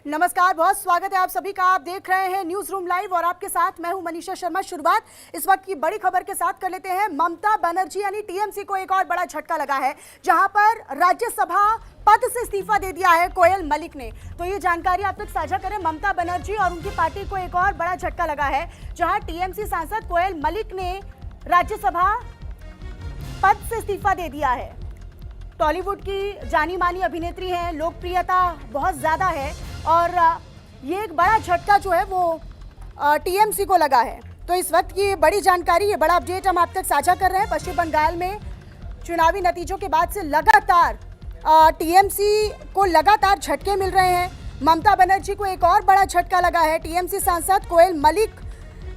नमस्कार, बहुत स्वागत है आप सभी का। आप देख रहे हैं न्यूज रूम लाइव और आपके साथ मैं हूं मनीषा शर्मा। शुरुआत इस वक्त की बड़ी खबर के साथ कर लेते हैं। ममता बनर्जी यानी टीएमसी को एक और बड़ा झटका लगा है, जहां पर राज्यसभा पद से इस्तीफा दे दिया है कोयल मलिक ने। तो ये जानकारी आप तक साझा करें। ममता बनर्जी और उनकी पार्टी को एक और बड़ा झटका लगा है, जहां टीएमसी सांसद कोयल मलिक ने राज्यसभा पद से इस्तीफा दे दिया है। टॉलीवुड की जानी मानी अभिनेत्री हैं, लोकप्रियता बहुत ज्यादा है और ये एक बड़ा झटका जो है वो टीएमसी को लगा है। तो इस वक्त की बड़ी जानकारी, ये बड़ा अपडेट हम आप तक साझा कर रहे हैं। पश्चिम बंगाल में चुनावी नतीजों के बाद से लगातार टीएमसी को लगातार झटके मिल रहे हैं। ममता बनर्जी को एक और बड़ा झटका लगा है। टीएमसी सांसद कोयल मलिक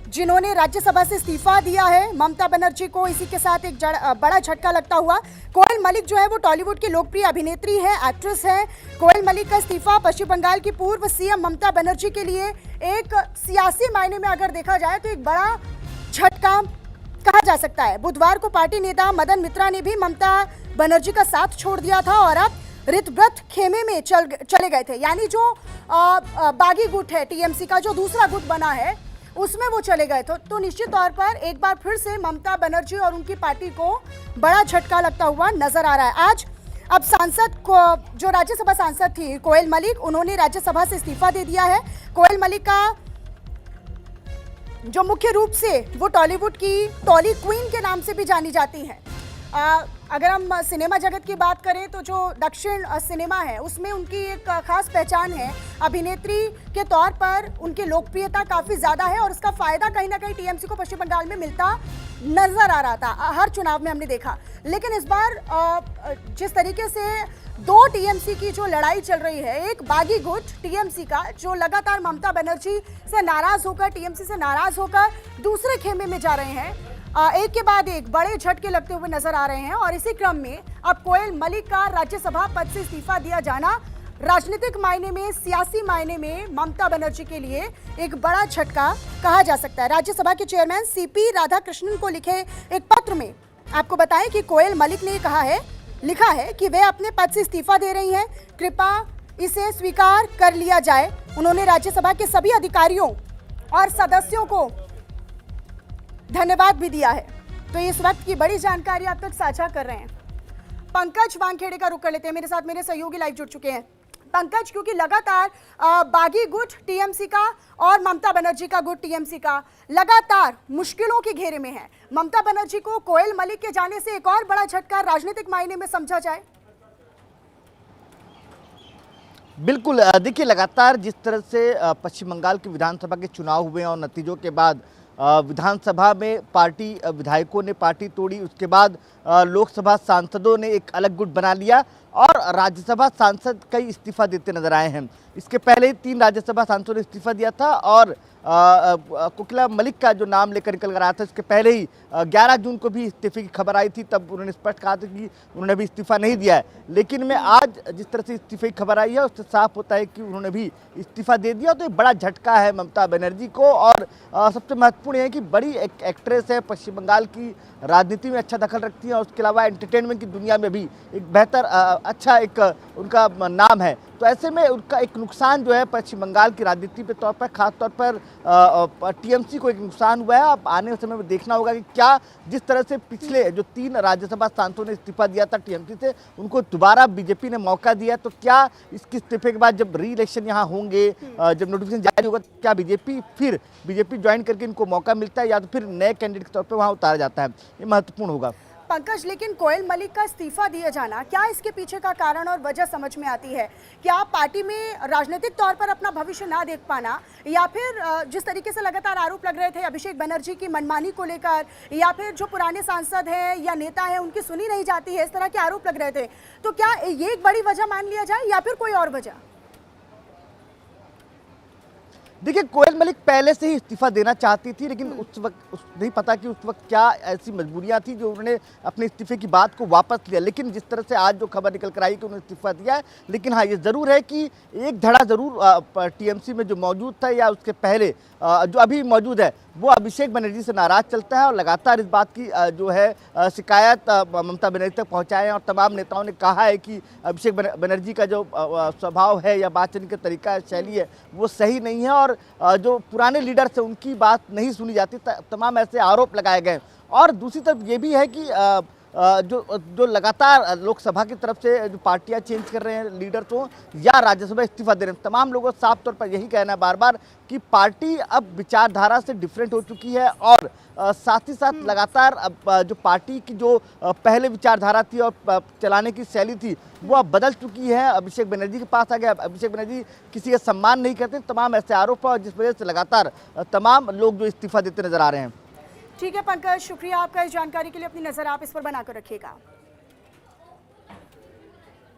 जिन्होंने राज्यसभा से इस्तीफा दिया है, ममता बनर्जी को इसी के साथ एक बड़ा झटका लगता हुआ। कोयल मलिक जो है वो टॉलीवुड की लोकप्रिय अभिनेत्री है, एक्ट्रेस है। कोयल मलिक का इस्तीफा पश्चिम बंगाल की पूर्व सीएम ममता बनर्जी के लिए एक सियासी मायने में अगर देखा जाए तो एक बड़ा झटका कहा जा सकता है। बुधवार को पार्टी नेता मदन मित्रा ने भी ममता बनर्जी का साथ छोड़ दिया था और अब रितव्रत खेमे में चले गए थे। यानी जो बागी गुट है टीएमसी का, जो दूसरा गुट बना है, उसमें वो चले गए थे। तो निश्चित तौर पर एक बार फिर से ममता बनर्जी और उनकी पार्टी को बड़ा झटका लगता हुआ नजर आ रहा है। आज अब सांसद को, जो राज्यसभा सांसद थी कोयल मलिक, उन्होंने राज्यसभा से इस्तीफा दे दिया है। कोयल मलिक का जो मुख्य रूप से वो टॉलीवुड की टॉली क्वीन के नाम से भी जानी जाती हैं। अगर हम सिनेमा जगत की बात करें तो जो दक्षिण सिनेमा है उसमें उनकी एक खास पहचान है। अभिनेत्री के तौर पर उनकी लोकप्रियता काफ़ी ज़्यादा है और उसका फ़ायदा कहीं ना कहीं टीएमसी को पश्चिम बंगाल में मिलता नज़र आ रहा था। हर चुनाव में हमने देखा। लेकिन इस बार जिस तरीके से दो टीएमसी की जो लड़ाई चल रही है, एक बागी गुट टीएमसी का जो लगातार ममता बनर्जी से नाराज़ होकर, टीएमसी से नाराज़ होकर दूसरे खेमे में जा रहे हैं, एक के बाद एक बड़े झटके लगते हुए नजर आ रहे हैं। और इसी क्रम में अब कोयल मलिक का राज्यसभा पद से इस्तीफा दिया जाना राजनीतिक मायने में, सियासी मायने में ममता बनर्जी के लिए एक बड़ा झटका कहा जा सकता है। राज्यसभा के चेयरमैन सीपी राधाकृष्णन को लिखे एक पत्र में आपको बताएं कि कोयल मलिक ने लिखा है कि वे अपने पद से इस्तीफा दे रही हैं, कृपया इसे स्वीकार कर लिया जाए। उन्होंने राज्यसभा के सभी अधिकारियों और सदस्यों को धन्यवाद भी दिया है। तो इस वक्त की बड़ी जानकारी आप तक साझा कर रहे हैं। पंकज वानखेड़े का रुख कर लेते हैं। मेरे साथ मेरे सहयोगी लाइव जुड़ चुके हैं। पंकज, क्योंकि लगातार बागी गुट टीएमसी का और ममता बनर्जी का गुट टीएमसी का लगातार मुश्किलों के घेरे में है, ममता बनर्जी को कोयल मलिक के जाने से एक और बड़ा झटका राजनीतिक मायने में समझा जाए? बिल्कुल, देखिए, लगातार जिस तरह से पश्चिम बंगाल के विधानसभा के चुनाव हुए और नतीजों के बाद विधानसभा में पार्टी विधायकों ने पार्टी तोड़ी, उसके बाद लोकसभा सांसदों ने एक अलग गुट बना लिया और राज्यसभा सांसद कई इस्तीफा देते नजर आए हैं। इसके पहले ही 3 राज्यसभा सांसदों ने इस्तीफा दिया था और कोकिला मलिक का जो नाम लेकर निकल कर आया था, इसके पहले ही 11 जून को भी इस्तीफे की खबर आई थी। तब उन्होंने स्पष्ट कहा था कि उन्होंने भी इस्तीफा नहीं दिया है। लेकिन मैं आज जिस तरह से इस्तीफे की खबर आई है उससे साफ होता है कि उन्होंने भी इस्तीफा दे दिया। तो एक बड़ा झटका है ममता बनर्जी को। और सबसे महत्वपूर्ण है कि बड़ी एक एक्ट्रेस है, पश्चिम बंगाल की राजनीति में अच्छा दखल रखती है और उसके अलावा एंटरटेनमेंट की दुनिया में भी एक बेहतर अच्छा एक उनका नाम है। तो ऐसे में उनका एक नुकसान जो है पश्चिम बंगाल की राजनीति पे तौर पर, खास तौर पर टीएमसी को एक नुकसान हुआ है। अब आने समय में देखना होगा कि क्या जिस तरह से पिछले जो 3 राज्यसभा सांसदों ने इस्तीफा दिया था टीएमसी से, उनको दोबारा बीजेपी ने मौका दिया, तो क्या इसके इस्तीफे के बाद जब री इलेक्शन यहाँ होंगे, जब नोटिफिकेशन जारी होगा, तो क्या बीजेपी ज्वाइन करके इनको मौका मिलता है या तो फिर नए कैंडिडेट के तौर पर वहाँ उतारा जाता है? ये महत्वपूर्ण होगा। पंकज, लेकिन कोयल मलिक का इस्तीफा दिए जाना, क्या इसके पीछे का कारण और वजह समझ में आती है? क्या पार्टी में राजनीतिक तौर पर अपना भविष्य ना देख पाना, या फिर जिस तरीके से लगातार आरोप लग रहे थे अभिषेक बनर्जी की मनमानी को लेकर, या फिर जो पुराने सांसद हैं या नेता हैं उनकी सुनी नहीं जाती है, इस तरह के आरोप लग रहे थे, तो क्या ये एक बड़ी वजह मान लिया जाए या फिर कोई और वजह? देखिए, कोयल मलिक पहले से ही इस्तीफा देना चाहती थी, लेकिन उस वक्त नहीं पता कि उस वक्त क्या ऐसी मजबूरियां थी जो उन्होंने अपने इस्तीफे की बात को वापस लिया। लेकिन जिस तरह से आज जो खबर निकल कर आई कि उन्होंने इस्तीफा दिया है, लेकिन हाँ, ये ज़रूर है कि एक धड़ा ज़रूर टीएमसी में जो मौजूद था या उसके पहले जो अभी मौजूद है, वो अभिषेक बनर्जी से नाराज चलता है और लगातार इस बात की जो है शिकायत ममता बनर्जी तक पहुंचाए हैं। और तमाम नेताओं ने कहा है कि अभिषेक बनर्जी का जो स्वभाव है या बातचीत का तरीका है, शैली है, वो सही नहीं है और जो पुराने लीडर्स हैं उनकी बात नहीं सुनी जाती। तमाम ऐसे आरोप लगाए गए। और दूसरी तरफ ये भी है कि जो लगातार लोकसभा की तरफ से जो पार्टियां चेंज कर रहे हैं लीडर तो या राज्यसभा इस्तीफा दे रहे हैं, तमाम लोगों का साफ तौर पर यही कहना है बार बार कि पार्टी अब विचारधारा से डिफरेंट हो चुकी है। और साथ ही साथ लगातार अब जो पार्टी की जो पहले विचारधारा थी और चलाने की शैली थी वो अब बदल चुकी है। अभिषेक बनर्जी के पास आ गया। अभिषेक बनर्जी किसी का सम्मान नहीं करते। तमाम ऐसे आरोप है जिस वजह से लगातार तमाम लोग जो इस्तीफा देते नजर आ रहे हैं। ठीक है पंकज, शुक्रिया आपका इस जानकारी के लिए। अपनी नजर आप इस पर बनाकर रखिएगा।